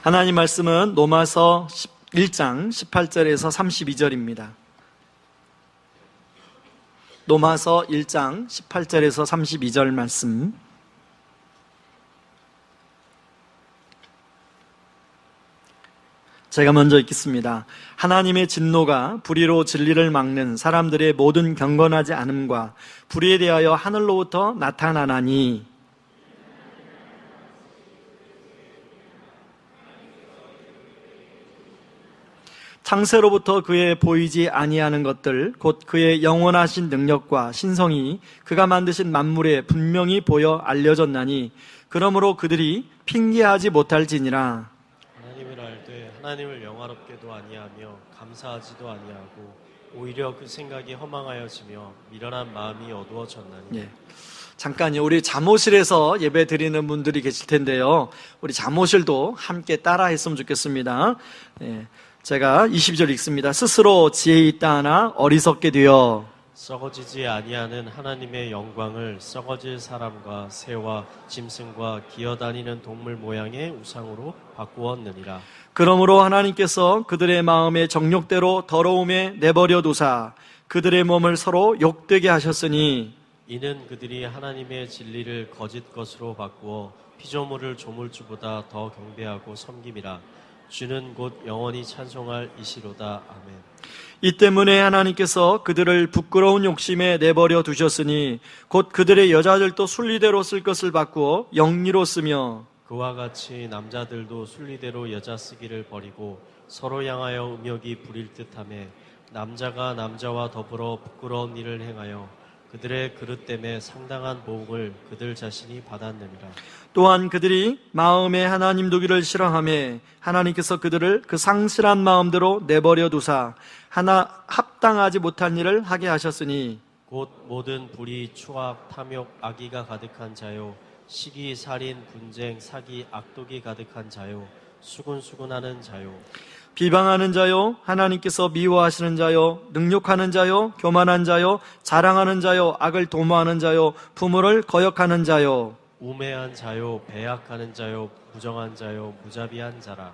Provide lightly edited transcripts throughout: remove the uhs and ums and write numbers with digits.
하나님 말씀은 로마서 1장 18절에서 32절입니다. 로마서 1장 18절에서 32절 말씀. 제가 먼저 읽겠습니다. 하나님의 진노가 불의로 진리를 막는 사람들의 모든 경건하지 않음과 불의에 대하여 하늘로부터 나타나나니, 창세로부터 그의 보이지 아니하는 것들 곧 그의 영원하신 능력과 신성이 그가 만드신 만물에 분명히 보여 알려졌나니, 그러므로 그들이 핑계하지 못할지니라. 하나님을 알되 하나님을 영화롭게도 아니하며 감사하지도 아니하고 오히려 그 생각이 허망하여지며 미련한 마음이 어두워졌나니. 잠깐요. 우리 잠옷실에서 예배 드리는 분들이 계실 텐데요, 우리 잠옷실도 함께 따라 했으면 좋겠습니다. 제가 22절 읽습니다. 스스로 지혜 있다 하나 어리석게 되어 썩어지지 아니하는 하나님의 영광을 썩어질 사람과 새와 짐승과 기어다니는 동물 모양의 우상으로 바꾸었느니라. 그러므로 하나님께서 그들의 마음의 정욕대로 더러움에 내버려 두사 그들의 몸을 서로 욕되게 하셨으니, 이는 그들이 하나님의 진리를 거짓 것으로 바꾸어 피조물을 조물주보다 더 경배하고 섬김이라. 주는 곧 영원히 찬송할 이시로다. 아멘. 이 때문에 하나님께서 그들을 부끄러운 욕심에 내버려 두셨으니 곧 그들의 여자들도 순리대로 쓸 것을 바꾸어 영리로 쓰며, 그와 같이 남자들도 순리대로 여자 쓰기를 버리고 서로 향하여 음욕이 부릴 듯하며 남자가 남자와 더불어 부끄러운 일을 행하여 그들의 그릇 때문에 상당한 보응을 그들 자신이 받았느니라. 또한 그들이 마음에 하나님 두기를 싫어하며 하나님께서 그들을 그 상실한 마음대로 내버려 두사 하나 합당하지 못한 일을 하게 하셨으니, 곧 모든 불의, 추악, 탐욕, 악의가 가득한 자요, 시기, 살인, 분쟁, 사기, 악독이 가득한 자요, 수군수군하는 자요, 비방하는 자요, 하나님께서 미워하시는 자요, 능욕하는 자요, 교만한 자요, 자랑하는 자요, 악을 도모하는 자요, 부모를 거역하는 자요, 우매한 자요, 배약하는 자요, 부정한 자요, 무자비한 자라.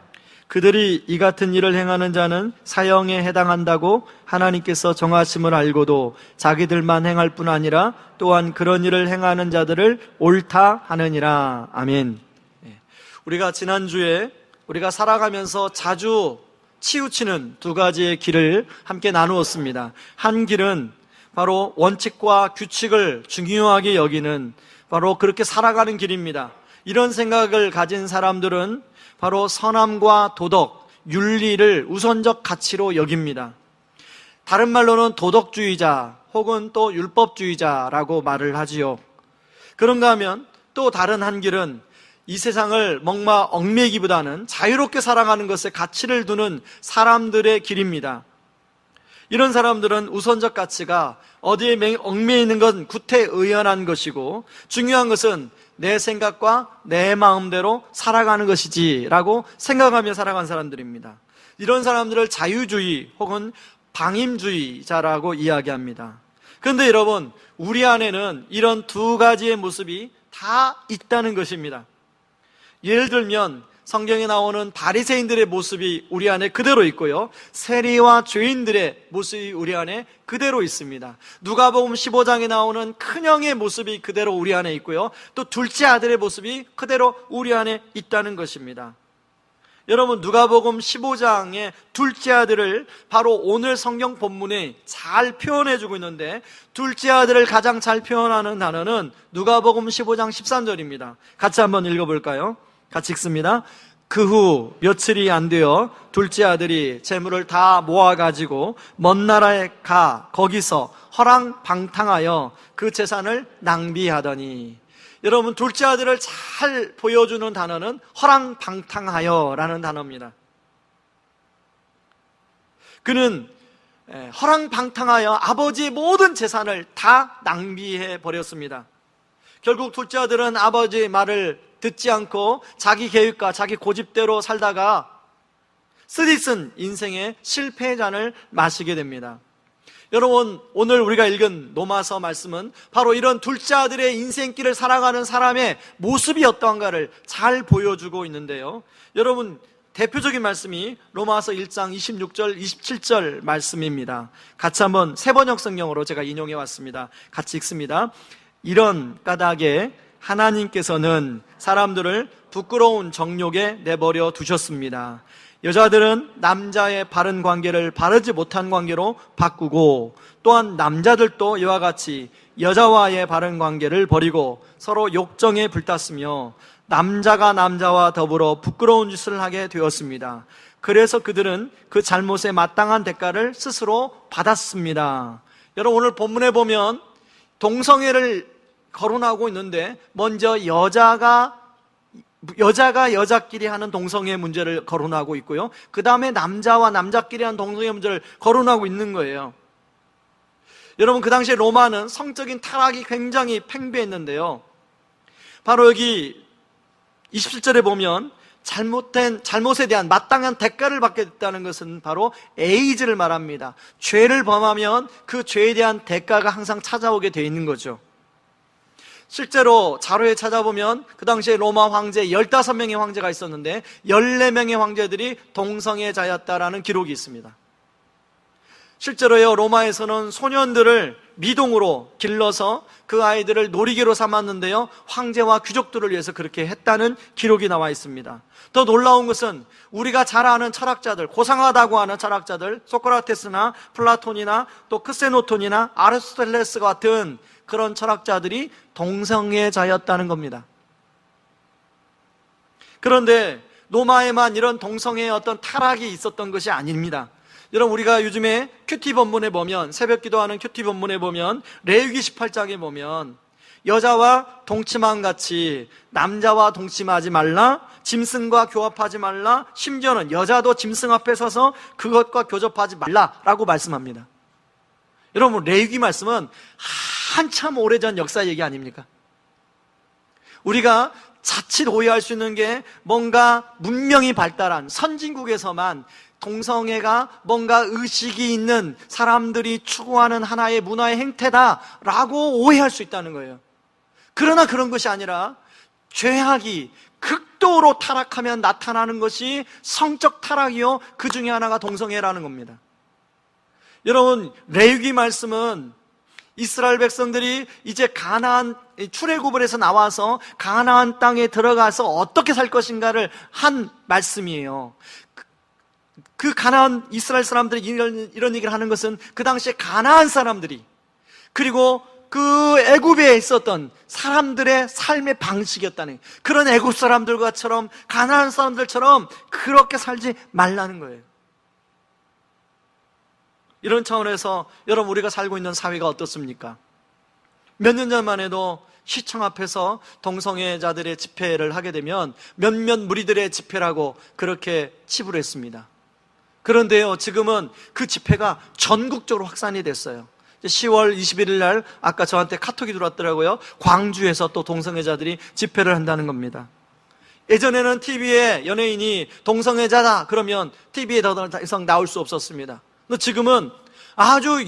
그들이 이 같은 일을 행하는 자는 사형에 해당한다고 하나님께서 정하심을 알고도 자기들만 행할 뿐 아니라 또한 그런 일을 행하는 자들을 옳다 하느니라. 아멘. 우리가 지난주에 우리가 살아가면서 자주 치우치는 두 가지의 길을 함께 나누었습니다. 한 길은 바로 원칙과 규칙을 중요하게 여기는, 바로 그렇게 살아가는 길입니다. 이런 생각을 가진 사람들은 바로 선함과 도덕, 윤리를 우선적 가치로 여깁니다. 다른 말로는 도덕주의자 혹은 또 율법주의자라고 말을 하지요. 그런가 하면 또 다른 한 길은 이 세상을 얽매이기보다는 자유롭게 살아가는 것에 가치를 두는 사람들의 길입니다. 이런 사람들은 우선적 가치가 어디에 얽매이는 건 구태의연한 것이고, 중요한 것은 내 생각과 내 마음대로 살아가는 것이지 라고 생각하며 살아가는 사람들입니다. 이런 사람들을 자유주의 혹은 방임주의자라고 이야기합니다. 그런데 여러분, 우리 안에는 이런 두 가지의 모습이 다 있다는 것입니다. 예를 들면 성경에 나오는 바리새인들의 모습이 우리 안에 그대로 있고요, 세리와 죄인들의 모습이 우리 안에 그대로 있습니다. 누가복음 15장에 나오는 큰형의 모습이 그대로 우리 안에 있고요, 또 둘째 아들의 모습이 그대로 우리 안에 있다는 것입니다. 여러분, 누가복음 15장의 둘째 아들을 바로 오늘 성경 본문에 잘 표현해주고 있는데, 둘째 아들을 가장 잘 표현하는 단어는 누가복음 15장 13절입니다. 같이 한번 읽어볼까요? 같이 읽습니다. 그 후 며칠이 안 되어 둘째 아들이 재물을 다 모아가지고 먼 나라에 가 거기서 허랑방탕하여 그 재산을 낭비하더니. 여러분, 둘째 아들을 잘 보여주는 단어는 허랑방탕하여 라는 단어입니다. 그는 허랑방탕하여 아버지의 모든 재산을 다 낭비해 버렸습니다. 결국 둘째 아들은 아버지의 말을 듣지 않고 자기 계획과 자기 고집대로 살다가 쓰디쓴 인생의 실패의 잔을 마시게 됩니다. 여러분, 오늘 우리가 읽은 로마서 말씀은 바로 이런 둘째 아들의 인생길을 살아가는 사람의 모습이 어떠한가를 잘 보여주고 있는데요, 여러분, 대표적인 말씀이 로마서 1장 26절, 27절 말씀입니다. 같이 한번 세번역 성경으로 제가 인용해 왔습니다. 같이 읽습니다. 이런 까닭에 하나님께서는 사람들을 부끄러운 정욕에 내버려 두셨습니다. 여자들은 남자의 바른 관계를 바르지 못한 관계로 바꾸고, 또한 남자들도 이와 같이 여자와의 바른 관계를 버리고 서로 욕정에 불탔으며 남자가 남자와 더불어 부끄러운 짓을 하게 되었습니다. 그래서 그들은 그 잘못에 마땅한 대가를 스스로 받았습니다. 여러분, 오늘 본문에 보면 동성애를 거론하고 있는데, 먼저 여자가 여자끼리 하는 동성애 문제를 거론하고 있고요, 그 다음에 남자와 남자끼리 하는 동성애 문제를 거론하고 있는 거예요. 여러분, 그 당시에 로마는 성적인 타락이 굉장히 팽배했는데요, 바로 여기 27절에 보면 잘못에 대한 마땅한 대가를 받게 됐다는 것은 바로 에이즈를 말합니다. 죄를 범하면 그 죄에 대한 대가가 항상 찾아오게 되어 있는 거죠. 실제로 자료에 찾아보면 그 당시에 로마 황제 15명의 황제가 있었는데 14명의 황제들이 동성애자였다라는 기록이 있습니다. 실제로요, 로마에서는 소년들을 미동으로 길러서 그 아이들을 놀이개로 삼았는데요, 황제와 귀족들을 위해서 그렇게 했다는 기록이 나와 있습니다. 더 놀라운 것은 우리가 잘 아는 철학자들, 고상하다고 하는 철학자들, 소크라테스나 플라톤이나 또 크세노톤이나 아리스토텔레스 같은 그런 철학자들이 동성애자였다는 겁니다. 그런데 로마에만 이런 동성애의 어떤 타락이 있었던 것이 아닙니다. 여러분, 우리가 요즘에 큐티 본문에 보면, 새벽 기도하는 큐티 본문에 보면, 레위기 18장에 보면 여자와 동침함 같이 남자와 동침하지 말라, 짐승과 교합하지 말라, 심지어는 여자도 짐승 앞에 서서 그것과 교접하지 말라라고 말씀합니다. 여러분, 레위기 말씀은 한참 오래전 역사 얘기 아닙니까? 우리가 자칫 오해할 수 있는 게, 뭔가 문명이 발달한 선진국에서만 동성애가 뭔가 의식이 있는 사람들이 추구하는 하나의 문화의 행태다라고 오해할 수 있다는 거예요. 그러나 그런 것이 아니라 죄악이 극도로 타락하면 나타나는 것이 성적 타락이요, 그 중에 하나가 동성애라는 겁니다. 여러분, 레위기 말씀은 이스라엘 백성들이 이제 가나안 출애굽을 해서 나와서 가나안 땅에 들어가서 어떻게 살 것인가를 한 말씀이에요. 그 가나안 이스라엘 사람들이 이런 얘기를 하는 것은 그 당시에 가나안 사람들이, 그리고 그 애굽에 있었던 사람들의 삶의 방식이었다는, 그런 애굽 사람들과처럼 가나안 사람들처럼 그렇게 살지 말라는 거예요. 이런 차원에서 여러분, 우리가 살고 있는 사회가 어떻습니까? 몇 년 전만 해도 시청 앞에서 동성애자들의 집회를 하게 되면 몇몇 무리들의 집회라고 그렇게 치부를 했습니다. 그런데요, 지금은 그 집회가 전국적으로 확산이 됐어요. 10월 21일 날 아까 저한테 카톡이 들어왔더라고요. 광주에서 또 동성애자들이 집회를 한다는 겁니다. 예전에는 TV에 연예인이 동성애자다 그러면 TV에 더 이상 나올 수 없었습니다. 근데 지금은 아주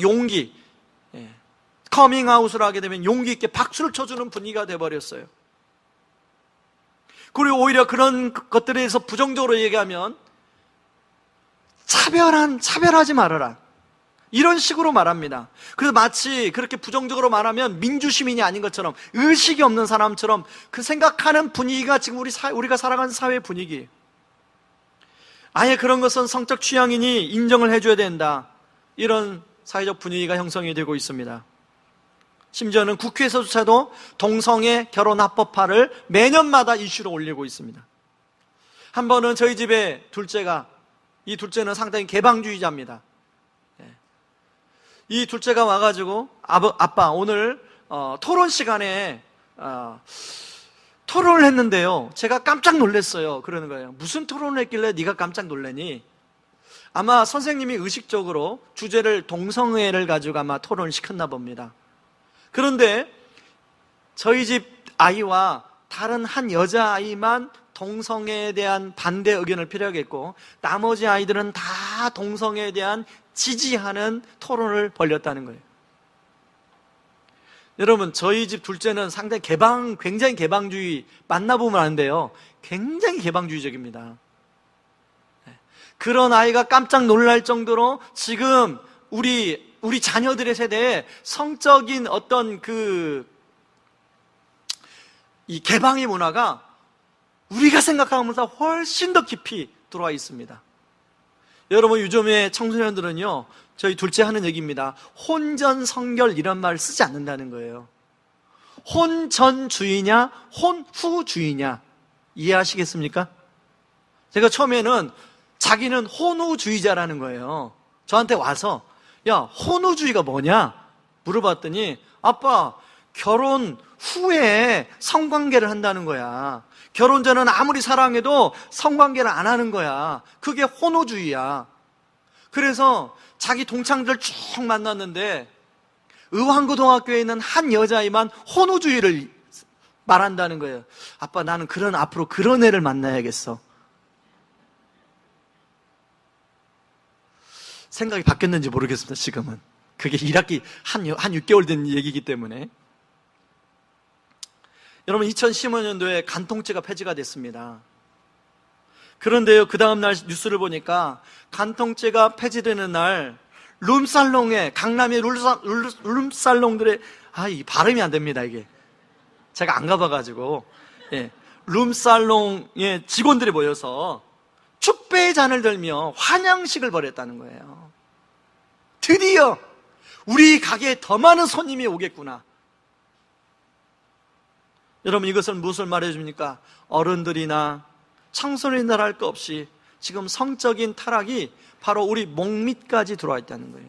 커밍아웃을 하게 되면 용기 있게 박수를 쳐주는 분위기가 돼버렸어요. 그리고 오히려 그런 것들에 대해서 부정적으로 얘기하면 차별하지 말아라, 이런 식으로 말합니다. 그래서 마치 그렇게 부정적으로 말하면 민주시민이 아닌 것처럼, 의식이 없는 사람처럼 그 생각하는 분위기가 지금 우리가 살아가는 사회 분위기예요. 아예 그런 것은 성적 취향이니 인정을 해줘야 된다, 이런 사회적 분위기가 형성이 되고 있습니다. 심지어는 국회에서조차도 동성애 결혼 합법화를 매년마다 이슈로 올리고 있습니다. 한 번은 저희 집에 이 둘째는 상당히 개방주의자입니다. 이 둘째가 와가지고 아빠 오늘 토론 시간에 토론을 했는데요, 제가 깜짝 놀랐어요. 그러는 거예요. 무슨 토론을 했길래 네가 깜짝 놀라니? 아마 선생님이 의식적으로 주제를 동성애를 가지고 아마 토론을 시켰나 봅니다. 그런데 저희 집 아이와 다른 한 여자아이만 동성애에 대한 반대 의견을 표력했고, 나머지 아이들은 다 동성애에 대한 지지하는 토론을 벌였다는 거예요. 여러분, 저희 집 둘째는 상당히 굉장히 개방주의, 만나보면 아는데요, 굉장히 개방주의적입니다. 그런 아이가 깜짝 놀랄 정도로 지금 우리 자녀들의 세대에 성적인 어떤 이 개방의 문화가 우리가 생각하는 것보다 훨씬 더 깊이 들어와 있습니다. 여러분, 요즘에 청소년들은요, 저희 둘째 하는 얘기입니다. 혼전성결 이런 말을 쓰지 않는다는 거예요. 혼전주의냐 혼후주의냐 이해하시겠습니까? 제가 처음에는 자기는 혼후주의자라는 거예요. 저한테 와서 야, 혼후주의가 뭐냐 물어봤더니 아빠, 결혼 후에 성관계를 한다는 거야. 결혼 전에는 아무리 사랑해도 성관계를 안 하는 거야. 그게 혼후주의야. 그래서 자기 동창들 쭉 만났는데 의왕고등학교에 있는 한 여자애만 혼후주의를 말한다는 거예요. 아빠, 나는 앞으로 그런 애를 만나야겠어. 생각이 바뀌었는지 모르겠습니다. 지금은 그게 1학기 한 6개월 된 얘기이기 때문에. 여러분, 2015년도에 간통죄가 폐지가 됐습니다. 그런데요, 그 다음날 뉴스를 보니까 간통죄가 폐지되는 날 룸살롱에, 강남의 룸살롱들의, 이 발음이 안 됩니다, 이게. 제가 안 가봐가지고, 룸살롱의 직원들이 모여서 축배의 잔을 들며 환영식을 벌였다는 거예요. 드디어 우리 가게에 더 많은 손님이 오겠구나. 여러분, 이것은 무엇을 말해줍니까? 어른들이나 청소년이나 할 것 없이 지금 성적인 타락이 바로 우리 목 밑까지 들어와 있다는 거예요.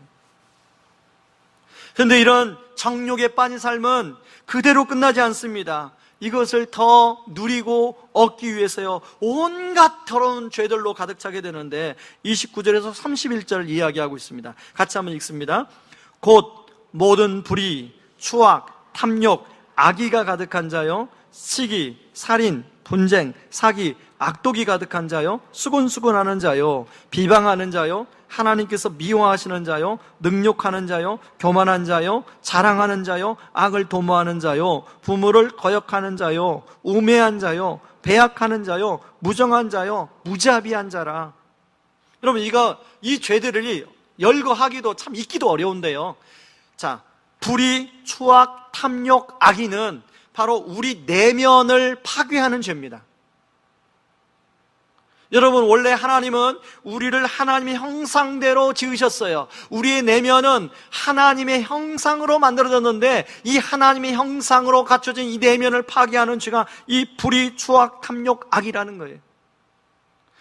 그런데 이런 정욕에 빠진 삶은 그대로 끝나지 않습니다. 이것을 더 누리고 얻기 위해서요, 온갖 더러운 죄들로 가득 차게 되는데 29절에서 31절을 이야기하고 있습니다. 같이 한번 읽습니다. 곧 모든 불의, 추악, 탐욕, 악의가 가득한 자요, 시기, 살인, 분쟁, 사기, 악독이 가득한 자요, 수군수군하는 자요, 비방하는 자요, 하나님께서 미워하시는 자요, 능욕하는 자요, 교만한 자요, 자랑하는 자요, 악을 도모하는 자요, 부모를 거역하는 자요, 우매한 자요, 배약하는 자요, 무정한 자요, 무자비한 자라. 여러분, 이 죄들을 열거하기도 참 잊기도 어려운데요. 자, 불의, 추악, 탐욕, 악의는 바로 우리 내면을 파괴하는 죄입니다. 여러분, 원래 하나님은 우리를 하나님의 형상대로 지으셨어요. 우리의 내면은 하나님의 형상으로 만들어졌는데 이 하나님의 형상으로 갖춰진 이 내면을 파괴하는 죄가 이 불의, 추악, 탐욕, 악이라는 거예요.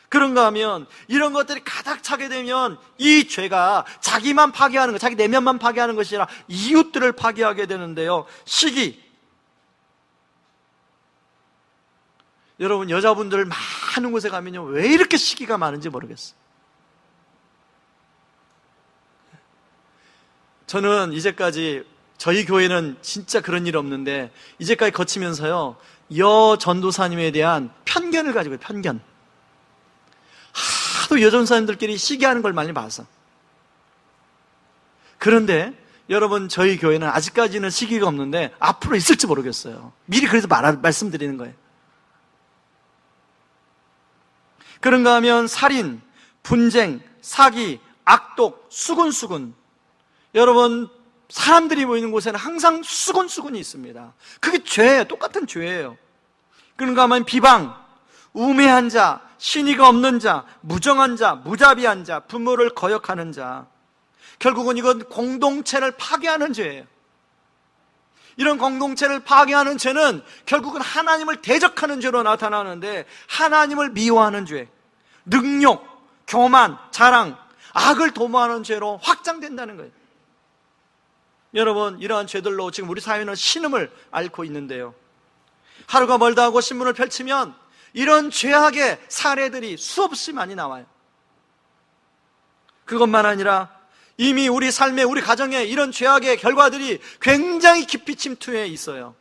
그런가 하면 이런 것들이 가득 차게 되면 이 죄가 자기만 파괴하는 것, 자기 내면만 파괴하는 것이 아니라 이웃들을 파괴하게 되는데요. 시기. 여러분, 여자분들 많은 곳에 가면요, 왜 이렇게 시기가 많은지 모르겠어요. 저는 이제까지, 저희 교회는 진짜 그런 일 없는데 이제까지 거치면서요, 여 전도사님에 대한 편견을 가지고 있어요. 편견. 하도 여전사님들끼리 시기하는 걸 많이 봐서. 그런데 여러분, 저희 교회는 아직까지는 시기가 없는데 앞으로 있을지 모르겠어요. 미리 그래서 말씀드리는 거예요. 그런가 하면 살인, 분쟁, 사기, 악독, 수군수군. 여러분, 사람들이 모이는 곳에는 항상 수군수군이 있습니다. 그게 죄예요. 똑같은 죄예요. 그런가 하면 비방, 우매한 자, 신의가 없는 자, 무정한 자, 무자비한 자, 부모를 거역하는 자. 결국은 이건 공동체를 파괴하는 죄예요. 이런 공동체를 파괴하는 죄는 결국은 하나님을 대적하는 죄로 나타나는데, 하나님을 미워하는 죄, 능욕, 교만, 자랑, 악을 도모하는 죄로 확장된다는 거예요. 여러분, 이러한 죄들로 지금 우리 사회는 신음을 앓고 있는데요, 하루가 멀다 하고 신문을 펼치면 이런 죄악의 사례들이 수없이 많이 나와요. 그것만 아니라 이미 우리 삶에, 우리 가정에 이런 죄악의 결과들이 굉장히 깊이 침투해 있어요.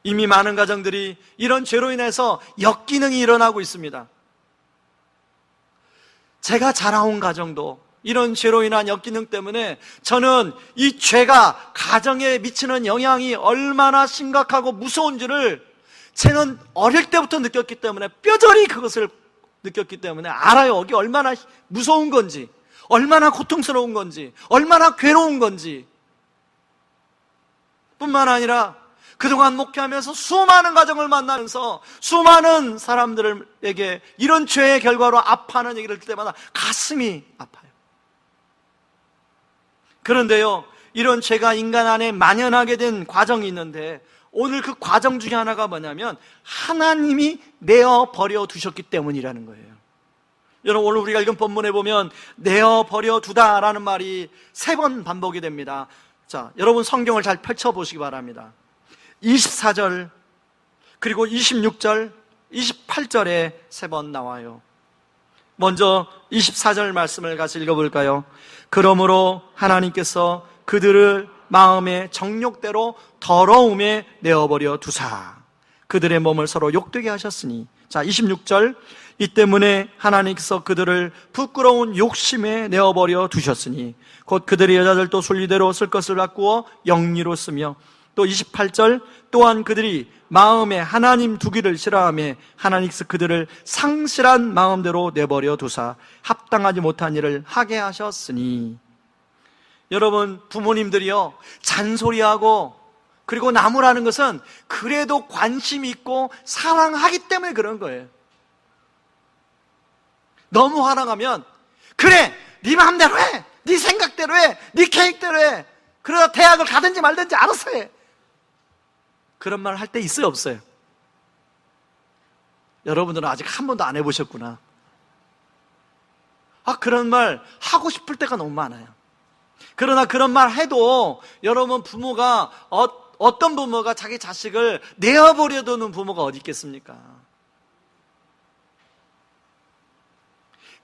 이미 많은 가정들이 이런 죄로 인해서 역기능이 일어나고 있습니다. 제가 자라온 가정도 이런 죄로 인한 역기능 때문에 저는 이 죄가 가정에 미치는 영향이 얼마나 심각하고 무서운지를 저는 어릴 때부터 느꼈기 때문에 뼈저리 그것을 느꼈기 때문에 알아요. 이게 얼마나 무서운 건지, 얼마나 고통스러운 건지, 얼마나 괴로운 건지. 뿐만 아니라 그동안 목회하면서 수많은 가정을 만나면서 수많은 사람들에게 이런 죄의 결과로 아파하는 얘기를 들을 때마다 가슴이 아파요. 그런데요, 이런 죄가 인간 안에 만연하게 된 과정이 있는데, 오늘 그 과정 중에 하나가 뭐냐면 하나님이 내어버려 두셨기 때문이라는 거예요. 여러분, 오늘 우리가 읽은 본문에 보면 내어버려 두다라는 말이 3번 반복이 됩니다. 자, 여러분 성경을 잘 펼쳐보시기 바랍니다. 24절, 그리고 26절, 28절에 3번 나와요. 먼저 24절 말씀을 같이 읽어볼까요? 그러므로 하나님께서 그들을 마음의 정욕대로 더러움에 내어버려 두사 그들의 몸을 서로 욕되게 하셨으니. 자, 26절, 이 때문에 하나님께서 그들을 부끄러운 욕심에 내어버려 두셨으니 곧 그들의 여자들도 순리대로 쓸 것을 바꾸어 영리로 쓰며, 또 28절, 또한 그들이 마음에 하나님 두기를 싫어하며 하나님께서 그들을 상실한 마음대로 내버려 두사 합당하지 못한 일을 하게 하셨으니. 여러분, 부모님들이요, 잔소리하고 그리고 나무라는 것은 그래도 관심 있고 사랑하기 때문에 그런 거예요. 너무 화나가면 그래, 네 마음대로 해, 네 생각대로 해, 네 계획대로 해, 그러다 대학을 가든지 말든지 알아서 해. 그런 말 할 때 있어요, 없어요? 여러분들은 아직 한 번도 안 해보셨구나. 그런 말 하고 싶을 때가 너무 많아요. 그러나 그런 말 해도 여러분, 부모가 어떤 부모가 자기 자식을 내어버려 두는 부모가 어디 있겠습니까?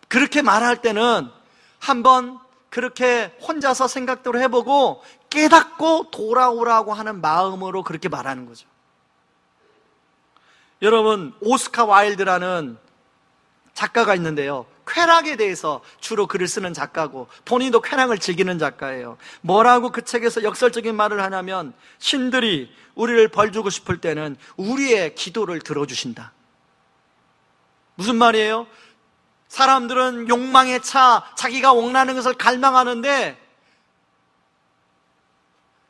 그렇게 말할 때는 한번 그렇게 혼자서 생각대로 해보고 깨닫고 돌아오라고 하는 마음으로 그렇게 말하는 거죠. 여러분, 오스카 와일드라는 작가가 있는데요, 쾌락에 대해서 주로 글을 쓰는 작가고 본인도 쾌락을 즐기는 작가예요. 뭐라고 그 책에서 역설적인 말을 하냐면, 신들이 우리를 벌주고 싶을 때는 우리의 기도를 들어주신다. 무슨 말이에요? 사람들은 욕망에 차 자기가 원하는 것을 갈망하는데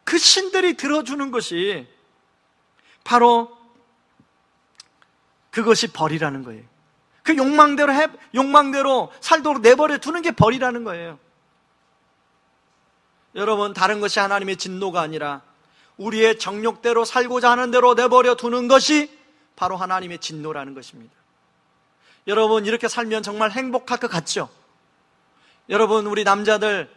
그 신들이 들어주는 것이 바로 그것이 벌이라는 거예요. 그 욕망대로 살도록 내버려 두는 게 벌이라는 거예요. 여러분, 다른 것이 하나님의 진노가 아니라 우리의 정욕대로 살고자 하는 대로 내버려 두는 것이 바로 하나님의 진노라는 것입니다. 여러분, 이렇게 살면 정말 행복할 것 같죠? 여러분, 우리 남자들,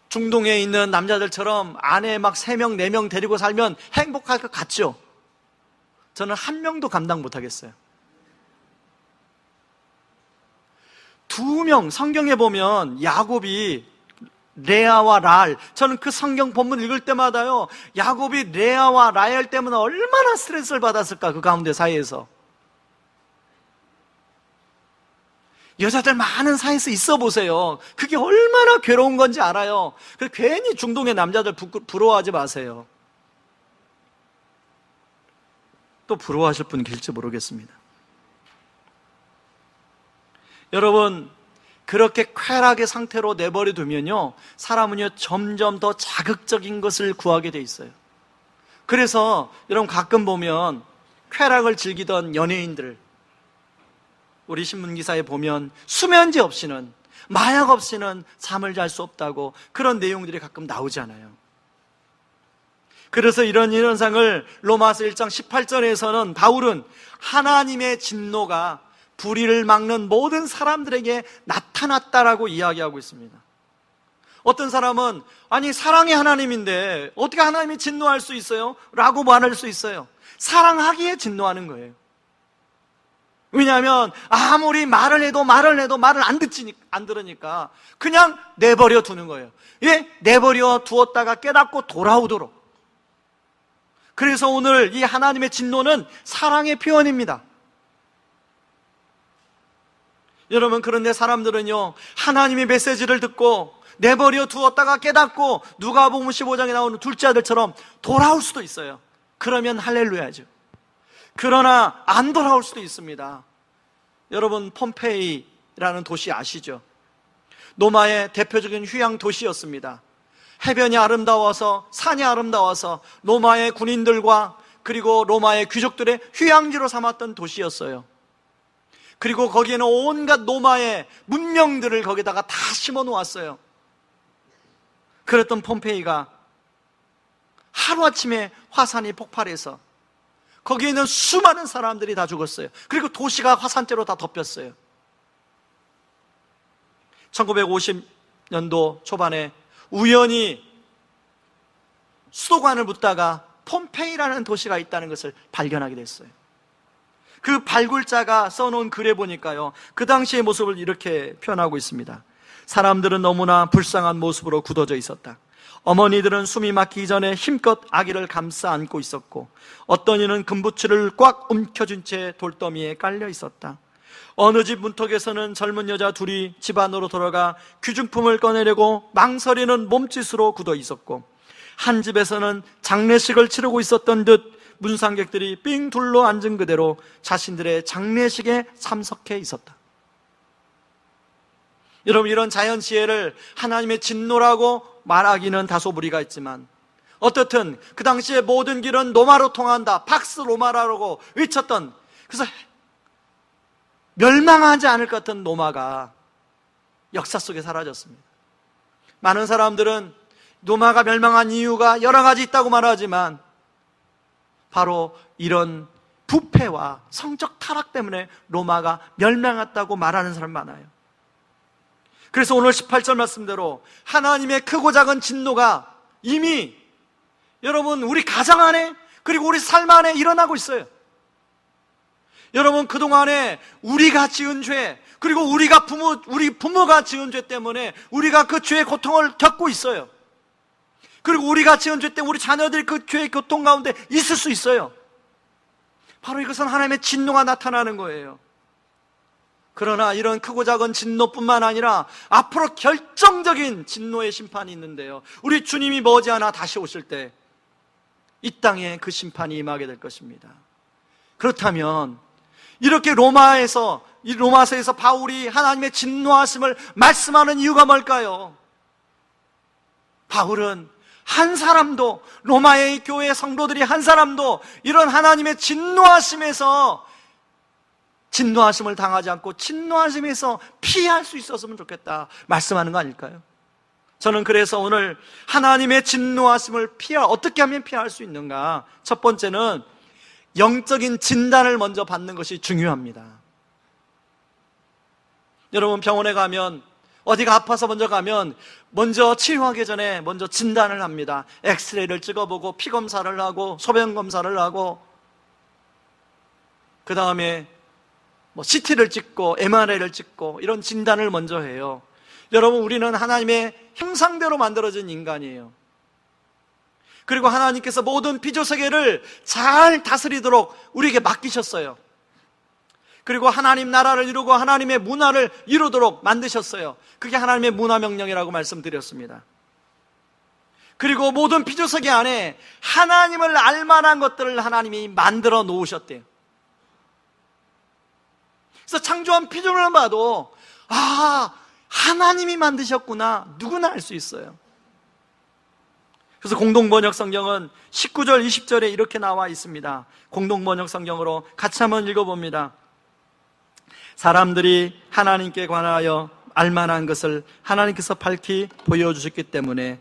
중동에 있는 남자들처럼 아내 막 3명, 4명 데리고 살면 행복할 것 같죠? 저는 1명도 감당 못하겠어요. 2명, 성경에 보면 야곱이 레아와 라헬, 저는 그 성경 본문 읽을 때마다요, 야곱이 레아와 라헬 때문에 얼마나 스트레스를 받았을까, 그 가운데 사이에서. 여자들 많은 사이에서 있어 보세요. 그게 얼마나 괴로운 건지 알아요. 그래서 괜히 중동의 남자들 부러워하지 마세요. 또 부러워하실 분 계실지 모르겠습니다. 여러분, 그렇게 쾌락의 상태로 내버려 두면요, 사람은요 점점 더 자극적인 것을 구하게 돼 있어요. 그래서 여러분, 가끔 보면 쾌락을 즐기던 연예인들, 우리 신문기사에 보면 수면제 없이는, 마약 없이는 잠을 잘 수 없다고 그런 내용들이 가끔 나오잖아요. 그래서 이런 현상을 로마서 1장 18절에서는 바울은 하나님의 진노가 불의를 막는 모든 사람들에게 나타났다라고 이야기하고 있습니다. 어떤 사람은 아니, 사랑의 하나님인데 어떻게 하나님이 진노할 수 있어요? 라고 말할 수 있어요. 사랑하기에 진노하는 거예요. 왜냐하면 아무리 말을 해도 말을 안 들으니까 그냥 내버려 두는 거예요. 예? 내버려 두었다가 깨닫고 돌아오도록. 그래서 오늘 이 하나님의 진노는 사랑의 표현입니다. 여러분, 그런데 사람들은요, 하나님의 메시지를 듣고 내버려 두었다가 깨닫고 누가복음 15장에 나오는 둘째 아들처럼 돌아올 수도 있어요. 그러면 할렐루야죠. 그러나 안 돌아올 수도 있습니다. 여러분 폼페이라는 도시 아시죠? 로마의 대표적인 휴양 도시였습니다. 해변이 아름다워서, 산이 아름다워서 로마의 군인들과 그리고 로마의 귀족들의 휴양지로 삼았던 도시였어요. 그리고 거기에는 온갖 로마의 문명들을 거기다가 다 심어 놓았어요. 그랬던 폼페이가 하루아침에 화산이 폭발해서 거기에 있는 수많은 사람들이 다 죽었어요. 그리고 도시가 화산재로 다 덮였어요. 1950년도 초반에 우연히 수도관을 묻다가 폼페이라는 도시가 있다는 것을 발견하게 됐어요. 그 발굴자가 써놓은 글에 보니까요, 그 당시의 모습을 이렇게 표현하고 있습니다. 사람들은 너무나 불쌍한 모습으로 굳어져 있었다. 어머니들은 숨이 막히기 전에 힘껏 아기를 감싸 안고 있었고, 어떤 이는 금부치를 꽉 움켜쥔 채 돌더미에 깔려 있었다. 어느 집 문턱에서는 젊은 여자 둘이 집 안으로 들어가 귀중품을 꺼내려고 망설이는 몸짓으로 굳어 있었고, 한 집에서는 장례식을 치르고 있었던 듯 문상객들이 삥 둘러 앉은 그대로 자신들의 장례식에 참석해 있었다. 여러분, 이런 자연시해를 하나님의 진노라고 말하기는 다소 무리가 있지만, 어떻든 그 당시에 모든 길은 로마로 통한다, 팍스 로마라고 외쳤던, 그래서 멸망하지 않을 것 같은 로마가 역사 속에 사라졌습니다. 많은 사람들은 로마가 멸망한 이유가 여러 가지 있다고 말하지만, 바로 이런 부패와 성적 타락 때문에 로마가 멸망했다고 말하는 사람 많아요. 그래서 오늘 18절 말씀대로 하나님의 크고 작은 진노가 이미 여러분 우리 가정 안에, 그리고 우리 삶 안에 일어나고 있어요. 여러분, 그동안에 우리가 지은 죄, 그리고 우리 부모가 지은 죄 때문에 우리가 그 죄의 고통을 겪고 있어요. 그리고 우리가 지은 죄 때문에 우리 자녀들이 그 죄의 고통 가운데 있을 수 있어요. 바로 이것은 하나님의 진노가 나타나는 거예요. 그러나 이런 크고 작은 진노뿐만 아니라 앞으로 결정적인 진노의 심판이 있는데요, 우리 주님이 머지않아 다시 오실 때 이 땅에 그 심판이 임하게 될 것입니다. 그렇다면 이렇게 로마서에서 바울이 하나님의 진노하심을 말씀하는 이유가 뭘까요? 바울은 한 사람도, 로마의 교회 성도들이 한 사람도 이런 하나님의 진노하심을 당하지 않고 진노하심에서 피할 수 있었으면 좋겠다 말씀하는 거 아닐까요? 저는 그래서 오늘 하나님의 진노하심을 어떻게 하면 피할 수 있는가? 첫 번째는 영적인 진단을 먼저 받는 것이 중요합니다. 여러분, 병원에 가면, 어디가 아파서 먼저 가면 먼저 치료하기 전에 먼저 진단을 합니다. 엑스레이를 찍어보고 피검사를 하고 소변검사를 하고, 그 다음에 CT를 찍고 MRI를 찍고 이런 진단을 먼저 해요. 여러분, 우리는 하나님의 형상대로 만들어진 인간이에요. 그리고 하나님께서 모든 피조세계를 잘 다스리도록 우리에게 맡기셨어요. 그리고 하나님 나라를 이루고 하나님의 문화를 이루도록 만드셨어요. 그게 하나님의 문화명령이라고 말씀드렸습니다. 그리고 모든 피조세계 안에 하나님을 알만한 것들을 하나님이 만들어 놓으셨대요. 그래서 창조한 피조물을 봐도 하나님이 만드셨구나, 누구나 알 수 있어요. 그래서 공동번역 성경은 19절 20절에 이렇게 나와 있습니다. 공동번역 성경으로 같이 한번 읽어봅니다. 사람들이 하나님께 관하여 알만한 것을 하나님께서 밝히 보여주셨기 때문에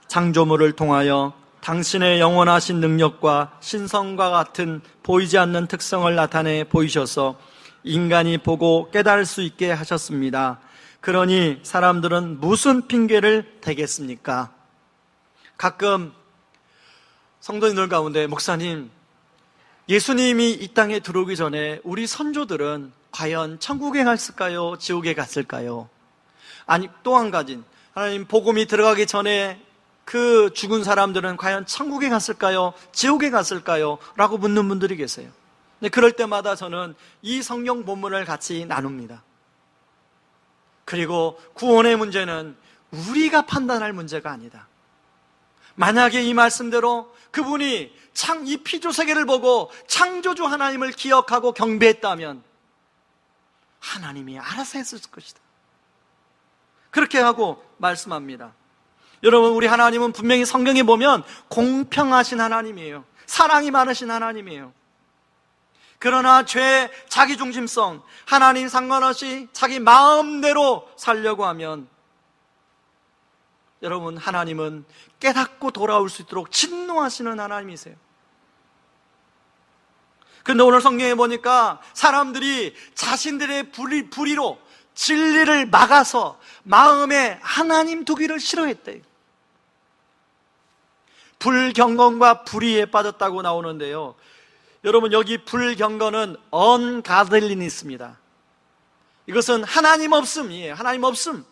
창조물을 통하여 당신의 영원하신 능력과 신성과 같은 보이지 않는 특성을 나타내 보이셔서 인간이 보고 깨달을 수 있게 하셨습니다. 그러니 사람들은 무슨 핑계를 대겠습니까? 가끔 성도님들 가운데, 목사님, 예수님이 이 땅에 들어오기 전에 우리 선조들은 과연 천국에 갔을까요? 지옥에 갔을까요? 아니, 또 한 가지, 하나님, 복음이 들어가기 전에 그 죽은 사람들은 과연 천국에 갔을까요? 지옥에 갔을까요? 라고 묻는 분들이 계세요. 근데 그럴 때마다 저는 이 성경 본문을 같이 나눕니다. 그리고 구원의 문제는 우리가 판단할 문제가 아니다. 만약에 이 말씀대로 그분이 이 피조세계를 보고 창조주 하나님을 기억하고 경배했다면 하나님이 알아서 했을 것이다. 그렇게 하고 말씀합니다. 여러분, 우리 하나님은 분명히 성경에 보면 공평하신 하나님이에요. 사랑이 많으신 하나님이에요. 그러나 죄, 자기중심성, 하나님 상관없이 자기 마음대로 살려고 하면 여러분, 하나님은 깨닫고 돌아올 수 있도록 진노하시는 하나님이세요. 그런데 오늘 성경에 보니까 사람들이 자신들의 불의로 진리를 막아서 마음에 하나님 두기를 싫어했대요. 불경건과 불의에 빠졌다고 나오는데요, 여러분, 여기 불경건은 ungodliness입니다. 이것은 하나님 없음이에요. 하나님 없음.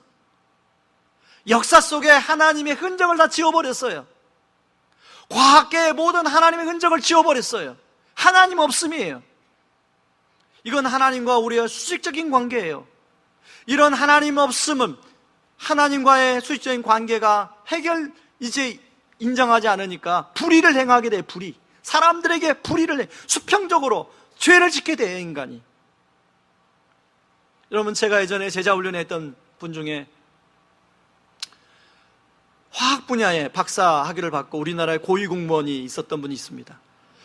역사 속에 하나님의 흔적을 다 지워버렸어요. 과학계의 모든 하나님의 흔적을 지워버렸어요. 하나님 없음이에요. 이건 하나님과 우리의 수직적인 관계예요. 이런 하나님 없음은 하나님과의 수직적인 관계가 이제 인정하지 않으니까 불의를 행하게 돼요. 불의. 사람들에게 불의를 수평적으로 죄를 짓게 돼요, 인간이. 여러분, 제가 예전에 제자 훈련했던 분 중에 화학 분야에 박사 학위를 받고 우리나라의 고위 공무원이 있었던 분이 있습니다.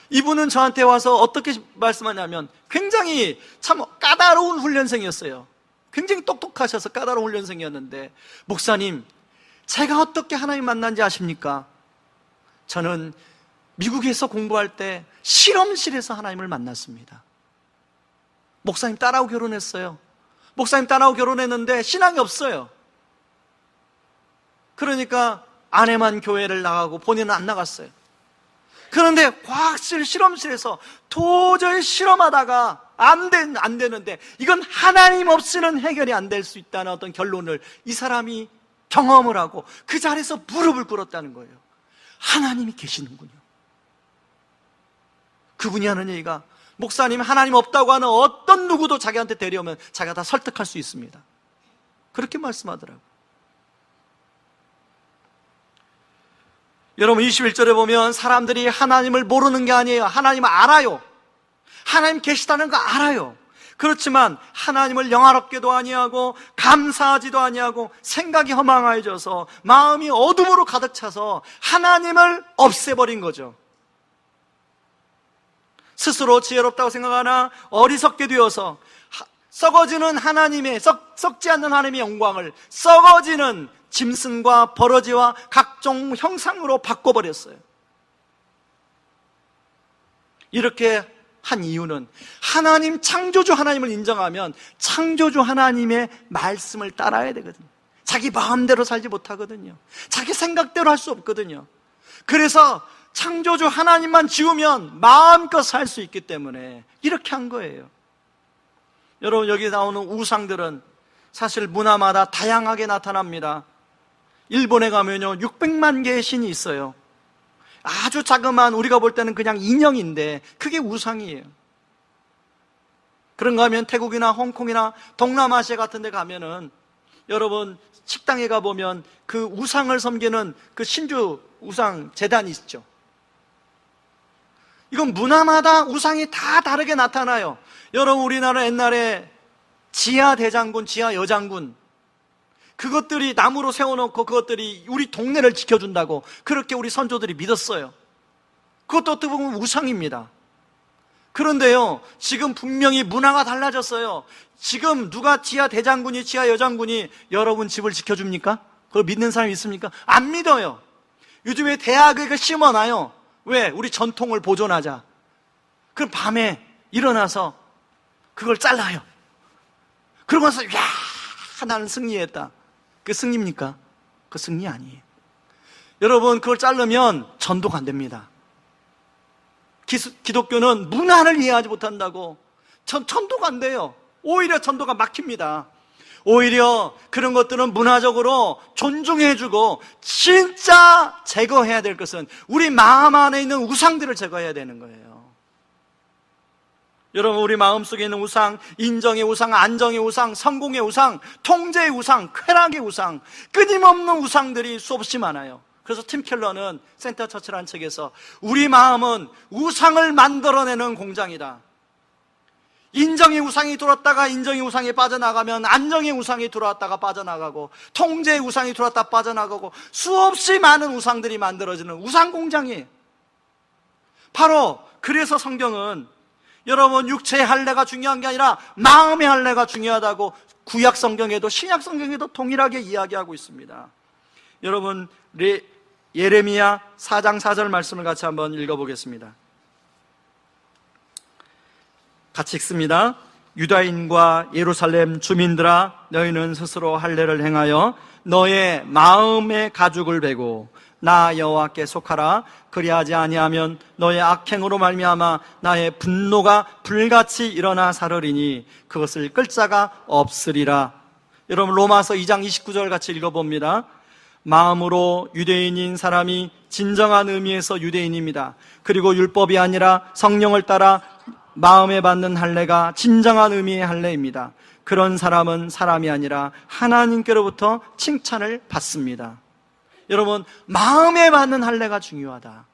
이분은 저한테 와서 어떻게 말씀하냐면 굉장히 참 까다로운 훈련생이었어요. 굉장히 똑똑하셔서 까다로운 훈련생이었는데, 목사님, 제가 어떻게 하나님 만난지 아십니까? 저는 미국에서 공부할 때 실험실에서 하나님을 만났습니다. 목사님 딸하고 결혼했어요. 목사님 딸하고 결혼했는데 신앙이 없어요. 그러니까 아내만 교회를 나가고 본인은 안 나갔어요. 그런데 과학실 실험실에서 도저히 실험하다가 안 되는데 이건 하나님 없이는 해결이 안 될 수 있다는 어떤 결론을 이 사람이 경험을 하고 그 자리에서 무릎을 꿇었다는 거예요. 하나님이 계시는군요. 그분이 하는 얘기가, 목사님, 하나님 없다고 하는 어떤 누구도 자기한테 데려오면 자기가 다 설득할 수 있습니다. 그렇게 말씀하더라고요. 여러분, 21절에 보면 사람들이 하나님을 모르는 게 아니에요. 하나님을 알아요. 하나님 계시다는 거 알아요. 그렇지만 하나님을 영화롭게도 아니하고 감사하지도 아니하고 생각이 허망해져서 마음이 어둠으로 가득 차서 하나님을 없애버린 거죠. 스스로 지혜롭다고 생각하나 어리석게 되어서 썩어지는 하나님의, 썩지 않는 하나님의 영광을 썩어지는 짐승과 버러지와 각종 형상으로 바꿔버렸어요. 이렇게 한 이유는 하나님, 창조주 하나님을 인정하면 창조주 하나님의 말씀을 따라야 되거든요. 자기 마음대로 살지 못하거든요. 자기 생각대로 할 수 없거든요. 그래서 창조주 하나님만 지우면 마음껏 살 수 있기 때문에 이렇게 한 거예요. 여러분, 여기 나오는 우상들은 사실 문화마다 다양하게 나타납니다. 일본에 가면요 600만 개의 신이 있어요. 아주 자그마한, 우리가 볼 때는 그냥 인형인데 그게 우상이에요. 그런가 하면 태국이나 홍콩이나 동남아시아 같은 데 가면은 여러분 식당에 가보면 그 우상을 섬기는 그 신주 우상 제단이 있죠. 이건 문화마다 우상이 다 다르게 나타나요. 여러분, 우리나라 옛날에 지하 대장군, 지하 여장군, 그것들이 나무로 세워놓고 그것들이 우리 동네를 지켜준다고 그렇게 우리 선조들이 믿었어요. 그것도 어떻게 보면 우상입니다. 그런데요, 지금 분명히 문화가 달라졌어요. 지금 누가 지하 대장군이, 지하 여장군이 여러분 집을 지켜줍니까? 그걸 믿는 사람이 있습니까? 안 믿어요. 요즘에 대학에 심어놔요. 왜? 우리 전통을 보존하자. 그럼 밤에 일어나서 그걸 잘라요. 그러고 나서 야, 나는 승리했다. 그게 승리입니까? 그 승리 아니에요. 여러분, 그걸 자르면 전도가 안 됩니다. 기독교는 문화를 이해하지 못한다고 전도가 안 돼요. 오히려 전도가 막힙니다. 오히려 그런 것들은 문화적으로 존중해주고 진짜 제거해야 될 것은 우리 마음 안에 있는 우상들을 제거해야 되는 거예요. 여러분, 우리 마음속에 있는 우상, 인정의 우상, 안정의 우상, 성공의 우상, 통제의 우상, 쾌락의 우상, 끊임없는 우상들이 수없이 많아요. 그래서 팀 켈러는 센터 처치라는 책에서 우리 마음은 우상을 만들어내는 공장이다. 인정의 우상이 들어왔다가 인정의 우상이 빠져나가면 안정의 우상이 들어왔다가 빠져나가고 통제의 우상이 들어왔다 빠져나가고 수없이 많은 우상들이 만들어지는 우상 공장이에요. 바로 그래서 성경은 여러분 육체의 할례가 중요한 게 아니라 마음의 할례가 중요하다고 구약 성경에도 신약 성경에도 동일하게 이야기하고 있습니다. 여러분 예레미야 4장 4절 말씀을 같이 한번 읽어보겠습니다. 같이 읽습니다. 유다인과 예루살렘 주민들아, 너희는 스스로 할례를 행하여 너의 마음의 가죽을 베고 나 여호와께 속하라. 그리하지 아니하면 너의 악행으로 말미암아 나의 분노가 불같이 일어나 사르리니 그것을 끌 자가 없으리라. 여러분 로마서 2장 29절 같이 읽어봅니다. 마음으로 유대인인 사람이 진정한 의미에서 유대인입니다. 그리고 율법이 아니라 성령을 따라 마음에 받는 할례가 진정한 의미의 할례입니다. 그런 사람은 사람이 아니라 하나님께로부터 칭찬을 받습니다. 여러분, 마음에 받는 할례가 중요하다.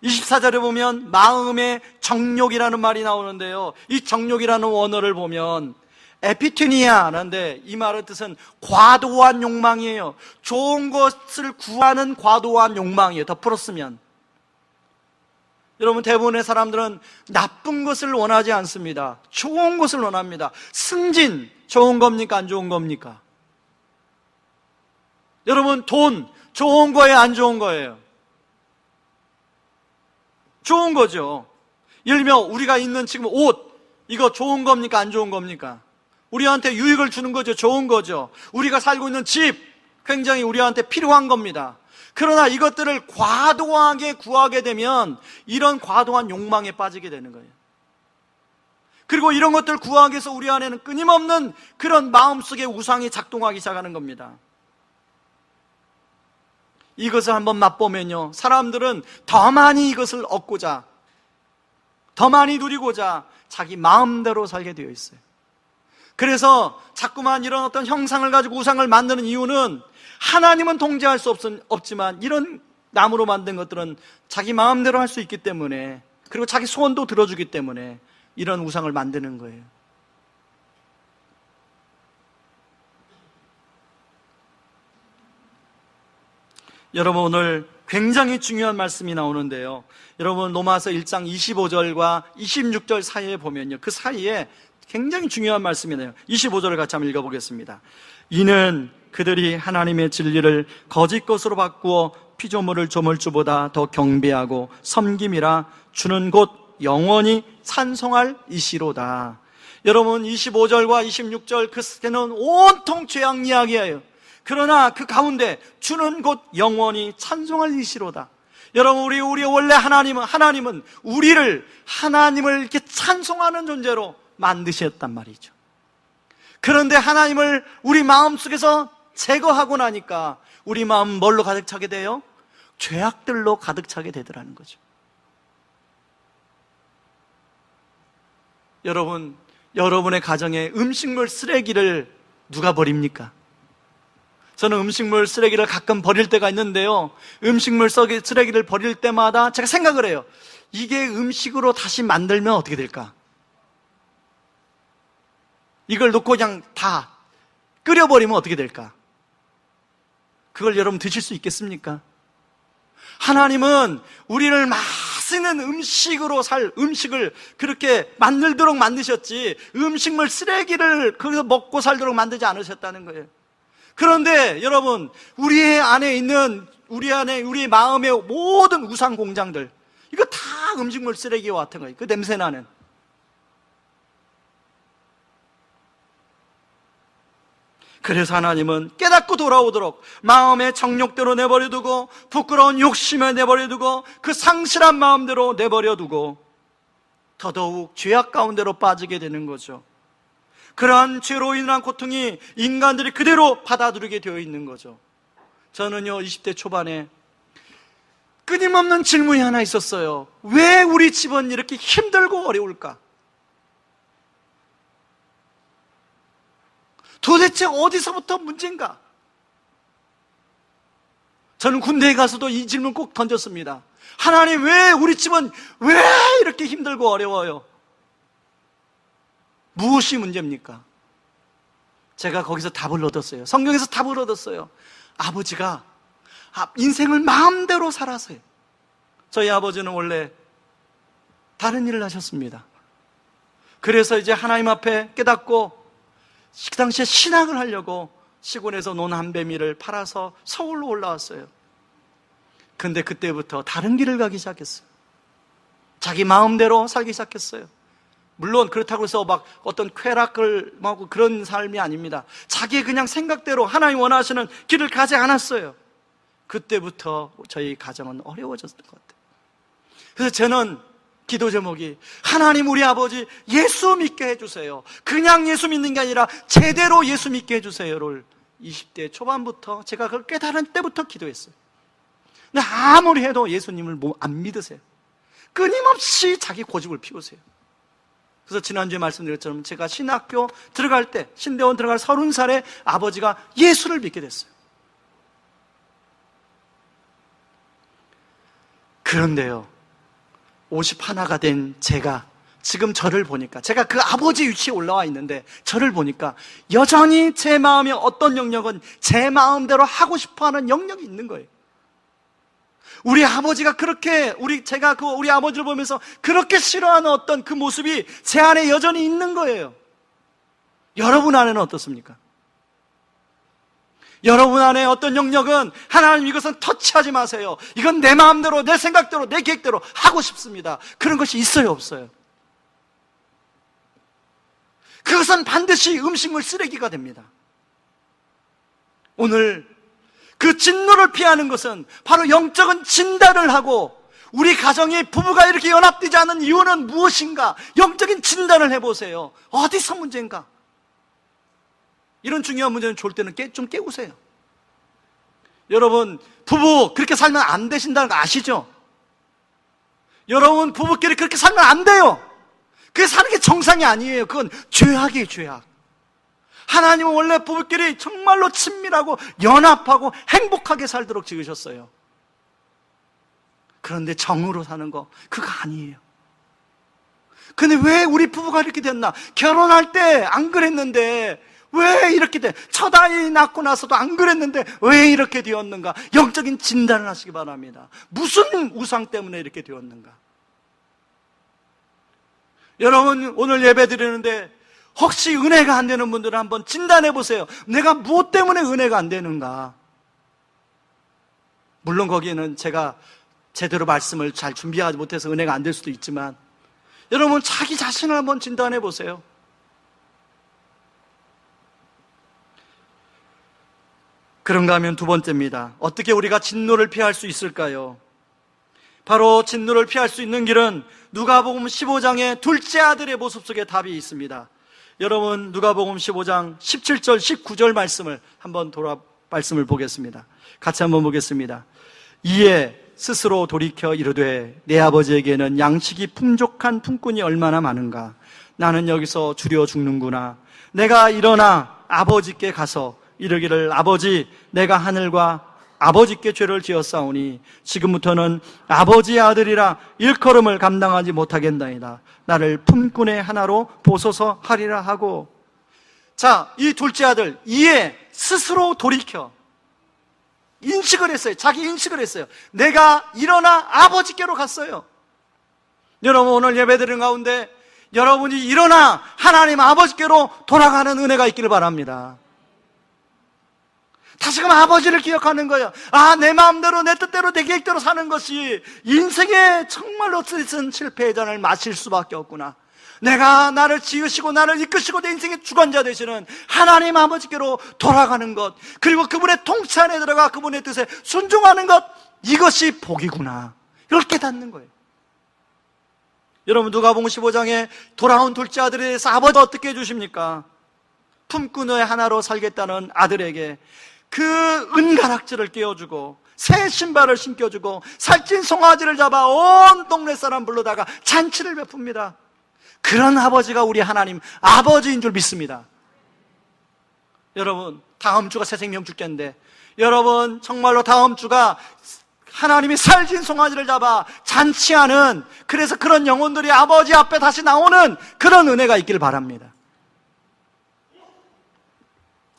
24절에 보면 마음의 정욕이라는 말이 나오는데요, 이 정욕이라는 원어를 보면 에피투니아라는데 이 말의 뜻은 과도한 욕망이에요. 좋은 것을 구하는 과도한 욕망이에요. 더 풀었으면 여러분, 대부분의 사람들은 나쁜 것을 원하지 않습니다. 좋은 것을 원합니다. 승진, 좋은 겁니까? 안 좋은 겁니까? 여러분, 돈, 좋은 거예요? 안 좋은 거예요? 좋은 거죠. 예를 들면 우리가 있는 지금 옷, 이거 좋은 겁니까? 안 좋은 겁니까? 우리한테 유익을 주는 거죠. 좋은 거죠. 우리가 살고 있는 집, 굉장히 우리한테 필요한 겁니다. 그러나 이것들을 과도하게 구하게 되면 이런 과도한 욕망에 빠지게 되는 거예요. 그리고 이런 것들 구하기 위해서 우리 안에는 끊임없는 그런 마음속의 우상이 작동하기 시작하는 겁니다. 이것을 한번 맛보면요, 사람들은 더 많이 이것을 얻고자, 더 많이 누리고자 자기 마음대로 살게 되어 있어요. 그래서 자꾸만 이런 어떤 형상을 가지고 우상을 만드는 이유는 하나님은 통제할 수 없지만 이런 나무로 만든 것들은 자기 마음대로 할 수 있기 때문에, 그리고 자기 소원도 들어주기 때문에 이런 우상을 만드는 거예요. 여러분, 오늘 굉장히 중요한 말씀이 나오는데요, 여러분 로마서 1장 25절과 26절 사이에 보면요, 그 사이에 굉장히 중요한 말씀이네요. 25절을 같이 한번 읽어보겠습니다. 이는 그들이 하나님의 진리를 거짓 것으로 바꾸어 피조물을 조물주보다 더 경배하고 섬김이라 주는 곧 영원히 찬송할 이시로다. 여러분, 25절과 26절 그는 온통 죄악 이야기예요. 그러나 그 가운데 주는 곧 영원히 찬송할 이시로다. 여러분, 우리 원래 하나님은 하나님을 이렇게 찬송하는 존재로 만드셨단 말이죠. 그런데 하나님을 우리 마음속에서 제거하고 나니까 우리 마음 뭘로 가득 차게 돼요? 죄악들로 가득 차게 되더라는 거죠. 여러분의 가정에 음식물 쓰레기를 누가 버립니까? 저는 음식물 쓰레기를 가끔 버릴 때가 있는데요, 음식물 쓰레기를 버릴 때마다 제가 생각을 해요. 이게 음식으로 다시 만들면 어떻게 될까? 이걸 놓고 그냥 다 끓여버리면 어떻게 될까? 그걸 여러분 드실 수 있겠습니까? 하나님은 우리를 맛있는 음식을 그렇게 만들도록 만드셨지, 음식물 쓰레기를 거기서 먹고 살도록 만들지 않으셨다는 거예요. 그런데 여러분, 우리 마음의 모든 우상 공장들, 이거 다 음식물 쓰레기와 같은 거예요. 그 냄새 나는. 그래서 하나님은 깨닫고 돌아오도록 마음의 정욕대로 내버려두고, 부끄러운 욕심에 내버려두고, 그 상실한 마음대로 내버려두고 더더욱 죄악 가운데로 빠지게 되는 거죠. 그러한 죄로 인한 고통이 인간들이 그대로 받아들이게 되어 있는 거죠. 저는요, 20대 초반에 끊임없는 질문이 하나 있었어요. 왜 우리 집은 이렇게 힘들고 어려울까? 도대체 어디서부터 문제인가? 저는 군대에 가서도 이 질문 꼭 던졌습니다. 하나님, 왜 우리 집은 왜 이렇게 힘들고 어려워요? 무엇이 문제입니까? 제가 거기서 답을 얻었어요. 성경에서 답을 얻었어요. 아버지가 인생을 마음대로 살아서요. 저희 아버지는 원래 다른 일을 하셨습니다. 그래서 이제 하나님 앞에 깨닫고 그 당시에 신학을 하려고 시골에서 논 한배미를 팔아서 서울로 올라왔어요. 근데 그때부터 다른 길을 가기 시작했어요. 자기 마음대로 살기 시작했어요. 물론 그렇다고 해서 막 어떤 쾌락을 하고 그런 삶이 아닙니다. 자기의 그냥 생각대로 하나님 원하시는 길을 가지 않았어요. 그때부터 저희 가정은 어려워졌던 것 같아요. 그래서 저는 기도 제목이 하나님, 우리 아버지 예수 믿게 해주세요. 그냥 예수 믿는 게 아니라 제대로 예수 믿게 해주세요를 20대 초반부터 제가 그걸 깨달은 때부터 기도했어요. 근데 아무리 해도 예수님을 안 믿으세요. 끊임없이 자기 고집을 피우세요. 그래서 지난주에 말씀드렸처럼 제가 신학교 들어갈 때, 신대원 들어갈 30살에 아버지가 예수를 믿게 됐어요. 그런데요, 51가 된 제가 지금 저를 보니까, 제가 그 아버지 위치에 올라와 있는데 저를 보니까 여전히 제 마음에 어떤 영역은 제 마음대로 하고 싶어하는 영역이 있는 거예요. 우리 아버지가 그렇게, 제가 우리 아버지를 보면서 그렇게 싫어하는 어떤 그 모습이 제 안에 여전히 있는 거예요. 여러분 안에는 어떻습니까? 여러분 안에 어떤 영역은 하나님, 이것은 터치하지 마세요. 이건 내 마음대로, 내 생각대로, 내 계획대로 하고 싶습니다. 그런 것이 있어요, 없어요? 그것은 반드시 음식물 쓰레기가 됩니다. 오늘 그 진노를 피하는 것은 바로 영적인 진단을 하고, 우리 가정이 부부가 이렇게 연합되지 않은 이유는 무엇인가? 영적인 진단을 해보세요. 어디서 문제인가? 이런 중요한 문제는 좋을 때는 좀 깨우세요. 여러분, 부부 그렇게 살면 안 되신다는 거 아시죠? 여러분, 부부끼리 그렇게 살면 안 돼요. 그게 사는 게 정상이 아니에요. 그건 죄악이에요, 죄악. 하나님은 원래 부부끼리 정말로 친밀하고 연합하고 행복하게 살도록 지으셨어요. 그런데 정으로 사는 거, 그거 아니에요. 근데 왜 우리 부부가 이렇게 됐나? 결혼할 때 안 그랬는데 왜 이렇게 돼? 첫 아이 낳고 나서도 안 그랬는데 왜 이렇게 되었는가? 영적인 진단을 하시기 바랍니다. 무슨 우상 때문에 이렇게 되었는가? 여러분, 오늘 예배 드리는데 혹시 은혜가 안 되는 분들은 한번 진단해 보세요. 내가 무엇 때문에 은혜가 안 되는가? 물론 거기에는 제가 제대로 말씀을 잘 준비하지 못해서 은혜가 안 될 수도 있지만, 여러분 자기 자신을 한번 진단해 보세요. 그런가 하면 두 번째입니다. 어떻게 우리가 진노를 피할 수 있을까요? 바로 진노를 피할 수 있는 길은 누가복음 15장의 둘째 아들의 모습 속에 답이 있습니다. 여러분, 누가복음 15장 17절 19절 말씀을 한번 말씀을 보겠습니다. 같이 한번 보겠습니다. 이에 스스로 돌이켜 이르되 내 아버지에게는 양식이 풍족한 품꾼이 얼마나 많은가. 나는 여기서 주려 죽는구나. 내가 일어나 아버지께 가서 이르기를 아버지, 내가 하늘과 아버지께 죄를 지었사오니 지금부터는 아버지의 아들이라 일컬음을 감당하지 못하겠나이다. 나를 품꾼의 하나로 보소서 하리라 하고. 자, 이 둘째 아들 이에 스스로 돌이켜 인식을 했어요. 자기 인식을 했어요. 내가 일어나 아버지께로 갔어요. 여러분, 오늘 예배드리는 가운데 여러분이 일어나 하나님 아버지께로 돌아가는 은혜가 있기를 바랍니다. 다시금 아버지를 기억하는 거예요. 내 마음대로, 내 뜻대로, 내 계획대로 사는 것이 인생의 정말로 뜻은 실패의 잔을 마실 수밖에 없구나. 내가 나를 지으시고 나를 이끄시고 내 인생의 주관자 되시는 하나님 아버지께로 돌아가는 것, 그리고 그분의 통치 안에 들어가 그분의 뜻에 순종하는 것, 이것이 복이구나. 이걸 깨닫는 거예요. 여러분, 누가복음 15장에 돌아온 둘째 아들에 대해서 아버지가 어떻게 해주십니까? 품꾼의 하나로 살겠다는 아들에게 그 은가락지를 끼워주고 새 신발을 신겨주고 살찐 송아지를 잡아 온 동네 사람 불러다가 잔치를 베풉니다. 그런 아버지가 우리 하나님 아버지인 줄 믿습니다. 여러분, 다음 주가 새생명 축제인데 여러분, 정말로 다음 주가 하나님이 살진 송아지를 잡아 잔치하는, 그래서 그런 영혼들이 아버지 앞에 다시 나오는 그런 은혜가 있길 바랍니다.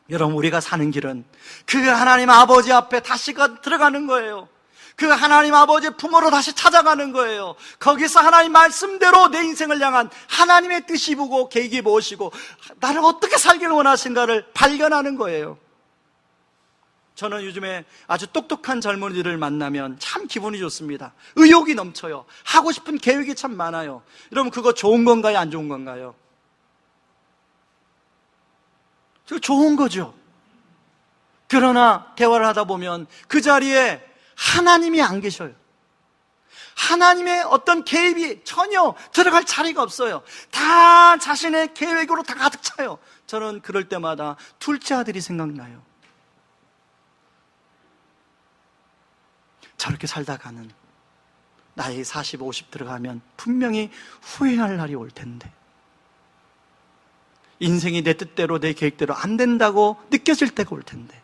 여러분, 우리가 사는 길은 그 하나님 아버지 앞에 다시 들어가는 거예요. 그 하나님 아버지의 품으로 다시 찾아가는 거예요. 거기서 하나님 말씀대로 내 인생을 향한 하나님의 뜻이 보고 계획이 무엇이고 나를 어떻게 살기를 원하신가를 발견하는 거예요. 저는 요즘에 아주 똑똑한 젊은이들을 만나면 참 기분이 좋습니다. 의욕이 넘쳐요. 하고 싶은 계획이 참 많아요. 여러분, 그거 좋은 건가요? 안 좋은 건가요? 좋은 거죠. 그러나 대화를 하다 보면 그 자리에 하나님이 안 계셔요. 하나님의 어떤 개입이 전혀 들어갈 자리가 없어요. 다 자신의 계획으로 다 가득 차요. 저는 그럴 때마다 둘째 아들이 생각나요. 저렇게 살다가는 나이 40, 50 들어가면 분명히 후회할 날이 올 텐데, 인생이 내 뜻대로 내 계획대로 안 된다고 느껴질 때가 올 텐데,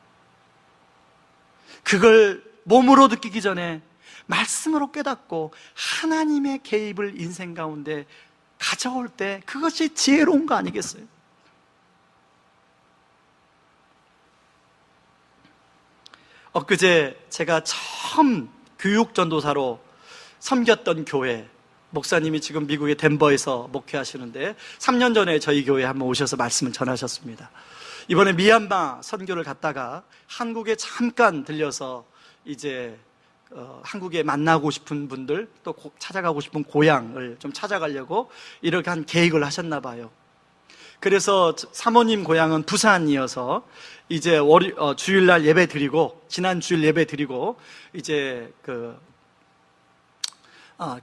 그걸 몸으로 느끼기 전에 말씀으로 깨닫고 하나님의 개입을 인생 가운데 가져올 때 그것이 지혜로운 거 아니겠어요? 엊그제 제가 처음 교육전도사로 섬겼던 교회, 목사님이 지금 미국의 덴버에서 목회하시는데 3년 전에 저희 교회에 한번 오셔서 말씀을 전하셨습니다. 이번에 미얀마 선교를 갔다가 한국에 잠깐 들려서 이제 한국에 만나고 싶은 분들, 또 찾아가고 싶은 고향을 좀 찾아가려고 이렇게 한 계획을 하셨나 봐요. 그래서 사모님 고향은 부산이어서 이제 주일날 예배 드리고, 지난 주일 예배 드리고, 이제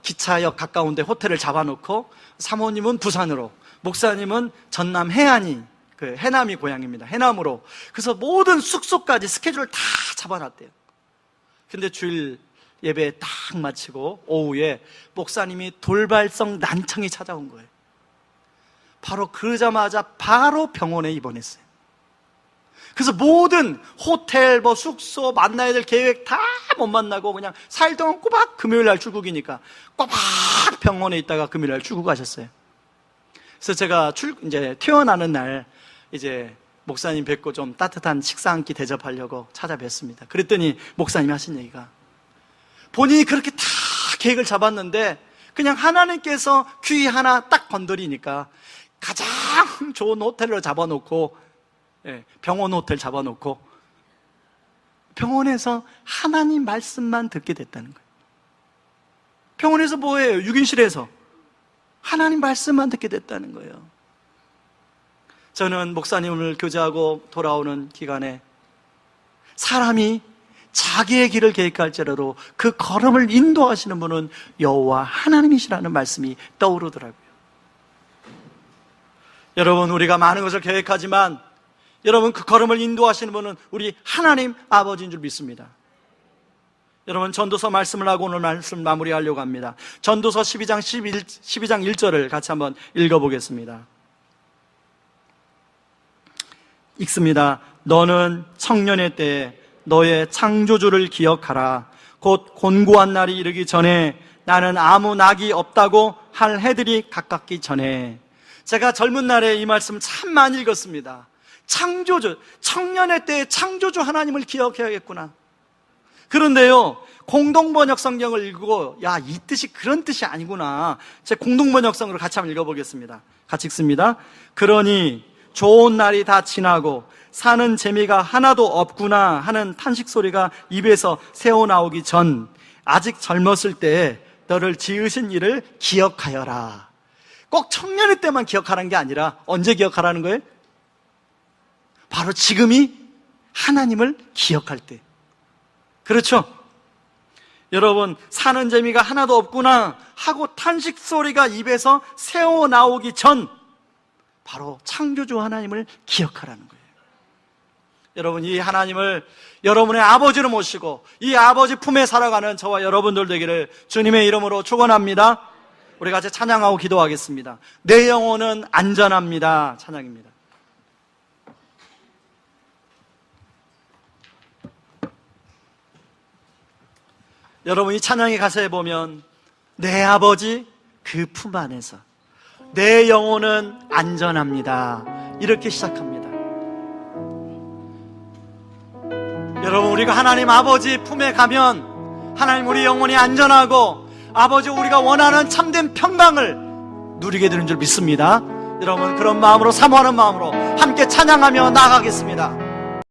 기차역 가까운데 호텔을 잡아놓고, 사모님은 부산으로, 목사님은 전남 해안이, 해남이 고향입니다. 해남으로. 그래서 모든 숙소까지 스케줄을 다 잡아놨대요. 근데 주일 예배 딱 마치고 오후에 목사님이 돌발성 난청이 찾아온 거예요. 바로 그러자마자 바로 병원에 입원했어요. 그래서 모든 호텔, 숙소, 만나야 될 계획 다 못 만나고 그냥 4일 동안 꼬박 금요일 날 출국이니까 꼬박 병원에 있다가 금요일 날 출국하셨어요. 그래서 제가 이제 퇴원하는 날 이제 목사님 뵙고 좀 따뜻한 식사 한 끼 대접하려고 찾아뵀습니다. 그랬더니 목사님이 하신 얘기가, 본인이 그렇게 다 계획을 잡았는데 그냥 하나님께서 귀 하나 딱 건드리니까 가장 좋은 호텔로 잡아놓고, 병원 호텔 잡아놓고 병원에서 하나님 말씀만 듣게 됐다는 거예요. 병원에서 뭐예요? 6인실에서 하나님 말씀만 듣게 됐다는 거예요. 저는 목사님을 교제하고 돌아오는 기간에 사람이 자기의 길을 계획할지라도 그 걸음을 인도하시는 분은 여호와 하나님이시라는 말씀이 떠오르더라고요. 여러분, 우리가 많은 것을 계획하지만 여러분, 그 걸음을 인도하시는 분은 우리 하나님 아버지인 줄 믿습니다. 여러분, 전도서 말씀을 하고 오늘 말씀 마무리하려고 합니다. 전도서 12장 1절을 같이 한번 읽어보겠습니다. 읽습니다. 너는 청년의 때에 너의 창조주를 기억하라. 곧 곤고한 날이 이르기 전에 나는 아무 낙이 없다고 할 해들이 가깝기 전에. 제가 젊은 날에 이 말씀 참 많이 읽었습니다. 창조주, 청년의 때에 창조주 하나님을 기억해야겠구나. 그런데요, 공동번역 성경을 읽고 이 뜻이 그런 뜻이 아니구나. 제 공동번역 성경을 같이 한번 읽어보겠습니다. 같이 읽습니다. 그러니 좋은 날이 다 지나고 사는 재미가 하나도 없구나 하는 탄식 소리가 입에서 새어나오기 전 아직 젊었을 때에 너를 지으신 일을 기억하여라. 꼭 청년의 때만 기억하라는 게 아니라 언제 기억하라는 거예요? 바로 지금이 하나님을 기억할 때. 그렇죠? 여러분, 사는 재미가 하나도 없구나 하고 탄식 소리가 입에서 새어나오기 전 바로 창조주 하나님을 기억하라는 거예요. 여러분, 이 하나님을 여러분의 아버지로 모시고 이 아버지 품에 살아가는 저와 여러분들 되기를 주님의 이름으로 축원합니다. 우리 같이 찬양하고 기도하겠습니다. 내 영혼은 안전합니다. 찬양입니다. 여러분, 이 찬양의 가사에 보면 내 아버지 그 품 안에서 내 영혼은 안전합니다, 이렇게 시작합니다. 여러분, 우리가 하나님 아버지 품에 가면 하나님 우리 영혼이 안전하고 아버지 우리가 원하는 참된 평강을 누리게 되는 줄 믿습니다. 여러분, 그런 마음으로, 사모하는 마음으로 함께 찬양하며 나아가겠습니다.